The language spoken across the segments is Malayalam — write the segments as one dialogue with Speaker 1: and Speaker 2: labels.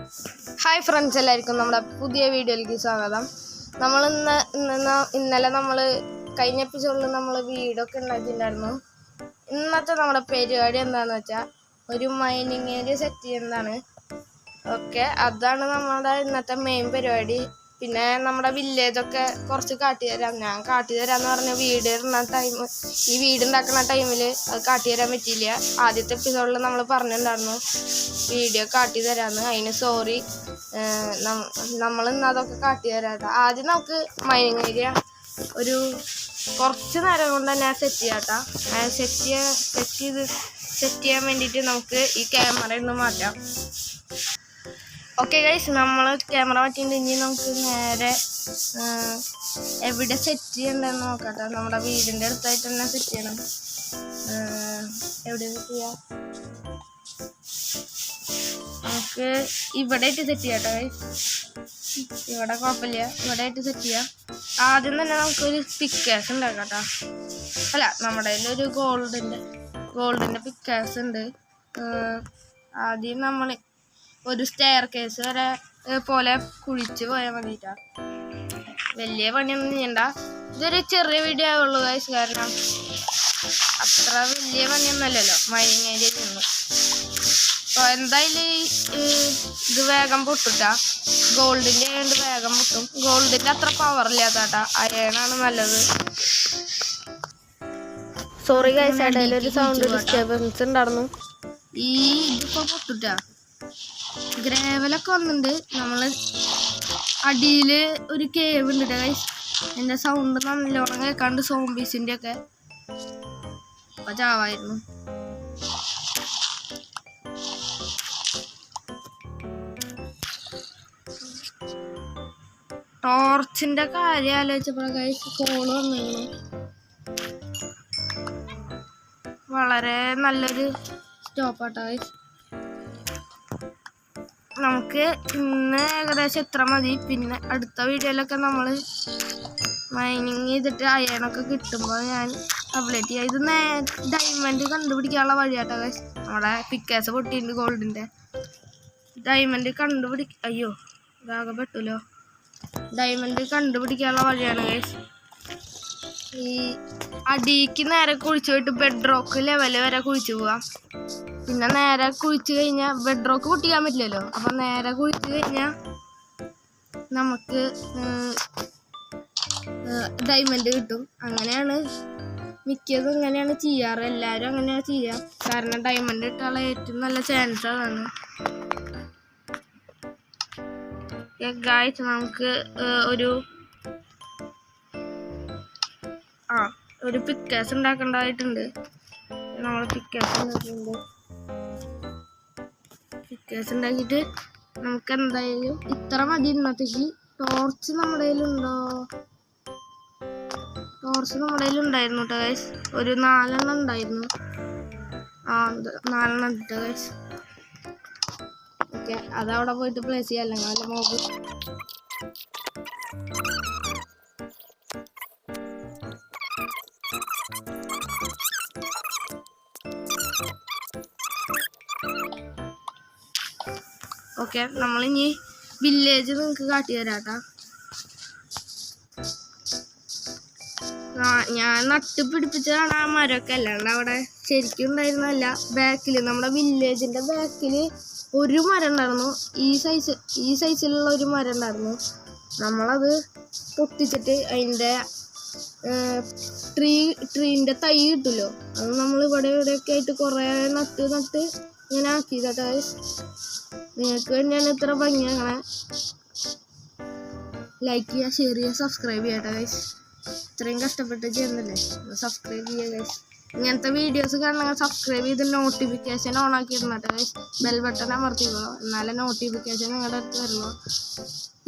Speaker 1: ഹായ് ഫ്രണ്ട്സ്, എല്ലാവർക്കും നമ്മുടെ പുതിയ വീഡിയോയിലേക്ക് സ്വാഗതം. ഇന്നലെ നമ്മൾ കഴിഞ്ഞ എപ്പിസോഡിൽ നമ്മൾ വീടൊക്കെ ഉണ്ടാക്കിയിട്ടുണ്ടായിരുന്നു. ഇന്നത്തെ നമ്മുടെ പരിപാടി എന്താണെന്ന് വെച്ചാൽ ഒരു മൈനിങ് ഏരിയ സെറ്റ് ചെയ്യുന്നതാണ്. അതാണ് നമ്മുടെ ഇന്നത്തെ മെയിൻ പരിപാടി. പിന്നെ നമ്മുടെ വില്ലേജൊക്കെ കുറച്ച് കാട്ടിത്തരാം. ഞാൻ കാട്ടിത്തരാമെന്ന് പറഞ്ഞ ഈ വീടുണ്ടാക്കുന്ന ടൈമിൽ അത് കാട്ടിത്തരാൻ പറ്റിയില്ല. ആദ്യത്തെ എപ്പിസോഡിൽ നമ്മൾ പറഞ്ഞിട്ടുണ്ടായിരുന്നു വീഡിയോ കാട്ടിത്തരാമെന്ന്. അതിന് സോറി. നമ്മൾ ഇന്ന് അതൊക്കെ കാട്ടിത്തരാം. ആദ്യം നമുക്ക് മൈനിങ് ഏരിയ ഒരു കുറച്ച് നേരം കൊണ്ട് തന്നെ സെറ്റ് ചെയ്യാം. സെറ്റ് ചെയ്യാൻ വേണ്ടിയിട്ട് നമുക്ക് ഈ ക്യാമറ ഒന്ന് മാറ്റാം. ഓക്കെ ഗൈസ്, നമ്മൾ ക്യാമറ മാറ്റിയിട്ട് ഇനി നമുക്ക് നേരെ എവിടെ സെറ്റ് ചെയ്യണ്ടെന്ന് നോക്കട്ടെ. നമ്മുടെ വീടിൻ്റെ അടുത്തായിട്ട് തന്നെ സെറ്റ് ചെയ്യണം. എവിടെ സെറ്റ് ചെയ്യാം? നമുക്ക് ഇവിടെ ആയിട്ട് സെറ്റ് ചെയ്യാം ഗൈസ്. ഇവിടെ കുഴപ്പമില്ല, ഇവിടെ ആയിട്ട് സെറ്റ് ചെയ്യാം. ആദ്യം തന്നെ നമുക്കൊരു പിക്കാസ് ഉണ്ടാക്കാം. നമ്മുടെ കയ്യിലൊരു ഗോൾഡിൻ്റെ പിക്കാസ് ഉണ്ട്. ആദ്യം നമ്മൾ ഒരു സ്റ്റെയർ കേസ് വരെ പോലെ കുഴിച്ച് പോയാൽ മതിട്ടാ. വലിയ പണിയൊന്നും ചെയ്യണ്ട. ഇതൊരു ചെറിയ വീഡിയോ ആവുള്ളൂ ഗൈസ്, കാരണം അത്ര വലിയ പണിയൊന്നുമല്ലല്ലോ മൈനിങ് ഏരിയ ചെയ്യുന്നു. അപ്പോൾ എന്തായാലും ഇത് വേഗം പൊട്ടിട്ടാ. ഗോൾഡിൻ്റെ ആയതുകൊണ്ട് വേഗം പൊട്ടും. ഗോൾഡിൻ്റെ അത്ര പവറില്ലാത്താട്ടാ, അയണാണ് നല്ലത്. സോറി ഗൈസ്, ഇടയിലൊരു സൗണ്ട് ഡിസ്റ്റർബൻസ് ഉണ്ടായിരുന്നു. ഇതിപ്പോൾ പൊട്ടിട്ടാ. ഗ്രേവലൊക്കെ വന്നിട്ടുണ്ട്. നമ്മൾ അടിയിൽ ഒരു കേവ് ഉണ്ട് ഗൈസ്. എൻ്റെ സൗണ്ട് നല്ലോണം കേൾക്കാണ്ട് സോംബീസിൻ്റെ ഒക്കെ അപ്പം ചാവായിരുന്നു. ടോർച്ചിൻ്റെ കാര്യം ആലോചിച്ചപ്പോൾ ഗൈസ് കോള് വന്നിരുന്നു. വളരെ നല്ലൊരു സ്റ്റോപ്പാട്ടോ ഗൈസ്. നമുക്ക് ഇന്ന് ഏകദേശം എത്ര മതി. പിന്നെ അടുത്ത വീഡിയോയിലൊക്കെ നമ്മൾ മൈനിങ് ചെയ്തിട്ട് അയണൊക്കെ കിട്ടുമ്പോൾ ഞാൻ അപ്ഡേറ്റ് ചെയ്യാം. ഇത് ഡയമണ്ട് കണ്ടുപിടിക്കാനുള്ള വഴിയാട്ടോ ഗൈസ്. നമ്മുടെ പിക്കാസ് പൊട്ടിയിട്ടുണ്ട് ഗോൾഡിൻ്റെ. ഡയമണ്ട് അയ്യോ ഇതാകെ പെട്ടുമല്ലോ. ഡയമണ്ട് കണ്ടുപിടിക്കാനുള്ള വഴിയാണ് ഗൈസ്. ഈ അടിക്ക് നേരെ കുഴിച്ചു പോയിട്ട് ബെഡ് റോക്ക് ലെവല് വരെ കുഴിച്ചു പോവാം. പിന്നെ നേരെ കുഴിച്ച് കഴിഞ്ഞാൽ ബെഡ് റോക്ക് പൊട്ടിക്കാൻ പറ്റില്ലല്ലോ. അപ്പം നേരെ കുഴിച്ച് കഴിഞ്ഞാൽ നമുക്ക് ഡയമണ്ട് കിട്ടും. അങ്ങനെയാണ് മിക്കതും ഇങ്ങനെയാണ് ചെയ്യാറ്. എല്ലാവരും അങ്ങനെയാണ് ചെയ്യാം, കാരണം ഡയമണ്ട് കിട്ടാനുള്ള ഏറ്റവും നല്ല ചാൻസ് അതാണ്. ഗായ്സ്, നമുക്ക് ഒരു പിക്കാസ് ഉണ്ടാക്കേണ്ടതായിട്ടുണ്ട്. നമ്മൾ പിക്കാസ് ഉണ്ടാക്കിയിട്ട് നമുക്ക് എന്തായാലും ഇത്ര മതി ഇന്നത്തേക്ക്. ടോർച്ച് നമ്മുടെ കയ്യിലുണ്ടോ? ടോർച്ച് നമ്മുടെ കയ്യിലുണ്ടായിരുന്നു കേട്ടോ ഗൈസ്. ഒരു 4 എണ്ണം ഉണ്ടായിരുന്നു. 4 എണ്ണം ഇട്ടോ ഗൈസ്. ഓക്കെ, അതവിടെ പോയിട്ട് പ്ലേസ് ചെയ്യാം. അല്ലെങ്കിൽ നല്ല മോബ്. ഓക്കെ, നമ്മളിനി വില്ലേജ് നിങ്ങൾക്ക് കാട്ടിത്തരാട്ടാ. ഞാൻ നട്ട് പിടിപ്പിച്ചതാണ് ആ മരമൊക്കെ, അല്ലാണ്ട് അവിടെ ശരിക്കും ഉണ്ടായിരുന്നല്ല. നമ്മുടെ വില്ലേജിൻ്റെ ബാക്കിൽ ഒരു മരം ഉണ്ടായിരുന്നു. ഈ സൈസിലുള്ള ഒരു മരം ഉണ്ടായിരുന്നു. നമ്മളത് പൊട്ടിച്ചിട്ട് അതിൻ്റെ ട്രീൻ്റെ തൈ കിട്ടുമല്ലോ, അത് നമ്മൾ ഇവിടെയൊക്കെ ആയിട്ട് കുറേ നട്ട് ഇങ്ങനെ ആക്കിയതാ. നിങ്ങൾക്ക് വേണ്ടിയാണ് ഇത്ര ഭംഗി. അങ്ങനെ ലൈക്ക് ചെയ്യുക, ഷെയർ ചെയ്യുക, സബ്സ്ക്രൈബ് ചെയ്യട്ടെ ഗൈസ്. ഇത്രയും കഷ്ടപ്പെട്ട് ചെയ്യുന്നില്ലേ, സബ്സ്ക്രൈബ് ചെയ്യുക ഗൈസ്. ഇങ്ങനത്തെ വീഡിയോസ് കാണണമെങ്കിൽ സബ്സ്ക്രൈബ് ചെയ്ത് നോട്ടിഫിക്കേഷൻ ഓൺ ആക്കിയിടണട്ടെ ഗൈസ്. ബെൽ ബട്ടൺ അമർത്തിക്കോളൂ, എന്നാലേ നോട്ടിഫിക്കേഷൻ നിങ്ങളുടെ അടുത്ത് വരുള്ളൂ.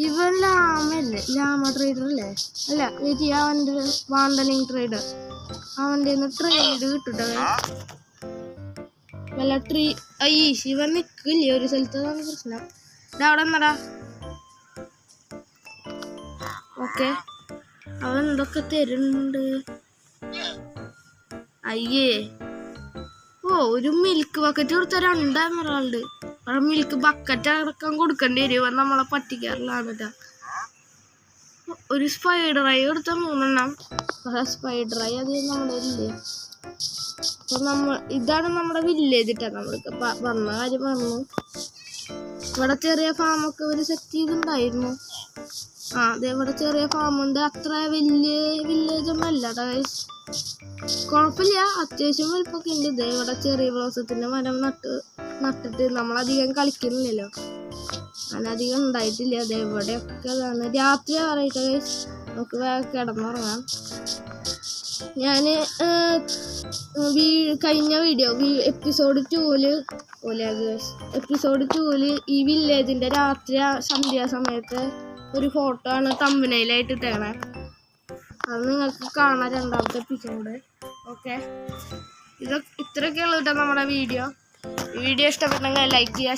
Speaker 1: ഇവൻ ലാമ ട്രേഡർ അല്ലേ? അല്ല, അവൻ്റെ വാണ്ടനിങ് ട്രേഡർ. അവൻ്റെ ട്രേഡ് കിട്ടുട്ടോ വല്ല ഇവൻ നിൽക്കില്ലേ ഒരു സ്ഥലത്ത്, അതാണ് പ്രശ്നം. അവിടെ എന്നടാ. ഓക്കെ, അവൻ എന്തൊക്കെ തരുന്നുണ്ട്. അയ്യേ, ഒരു മിൽക്ക് ബക്കറ്റ് കൊടുത്ത 2 എമറാൾഡ്. അവിടെ മിൽക്ക് ബക്കറ്റ് അടക്കം കൊടുക്കേണ്ടി വരും. നമ്മളെ പറ്റിക്കാറിലാണ് കേട്ടോ. ഒരു സ്പൈഡർ ഐ കൊടുത്ത 3 എണ്ണം. സ്പൈഡർ ഐ അത് നമ്മുടെ ഇല്ലേ. അപ്പൊ ഇതാണ് നമ്മുടെ വില്ലേജ് ഇട്ടാ. നമ്മൾക്ക് വന്ന കാര്യം പറഞ്ഞു. ഇവിടെ ചെറിയ ഫാമൊക്കെ ഒരു സെറ്റ് ചെയ്തിട്ടുണ്ടായിരുന്നു. അതെ, ഇവിടെ ചെറിയ ഫാമുണ്ട്. അത്ര വലിയ വില്ലേജ് ഒന്നും അല്ല. കുഴപ്പമില്ല, അത്യാവശ്യം വലുപ്പൊക്കെ ഉണ്ട്. ഇതേ ഇവിടെ ചെറിയ ബ്ലോസത്തിന്റെ മരം നട്ടിട്ട് നമ്മളധികം കളിക്കുന്നില്ലല്ലോ, അതിനധികം ഉണ്ടായിട്ടില്ല. അതെ ഇവിടെയൊക്കെ അതാണ്. രാത്രി ആറായിട്ട് നമുക്ക് കിടന്നുറങ്ങാം. ഞാന് കഴിഞ്ഞ വീഡിയോ എപ്പിസോഡ് 2 ഈ വില്ലേജിന്റെ രാത്രി സന്ധ്യാസമയത്ത് ഒരു ഫോട്ടോ ആണ് തമ്പനയിലായിട്ട് ഇട്ടേണേ. അത് നിങ്ങൾക്ക് കാണാം രണ്ടാമത്തെ എപ്പിസോഡ്. ഓക്കെ, ഇത്രയൊക്കെയുള്ളൂ കേട്ടോ നമ്മുടെ വീഡിയോ. ഈ വീഡിയോ ഇഷ്ടപ്പെട്ടെങ്കിൽ ലൈക്ക് ചെയ്യുക,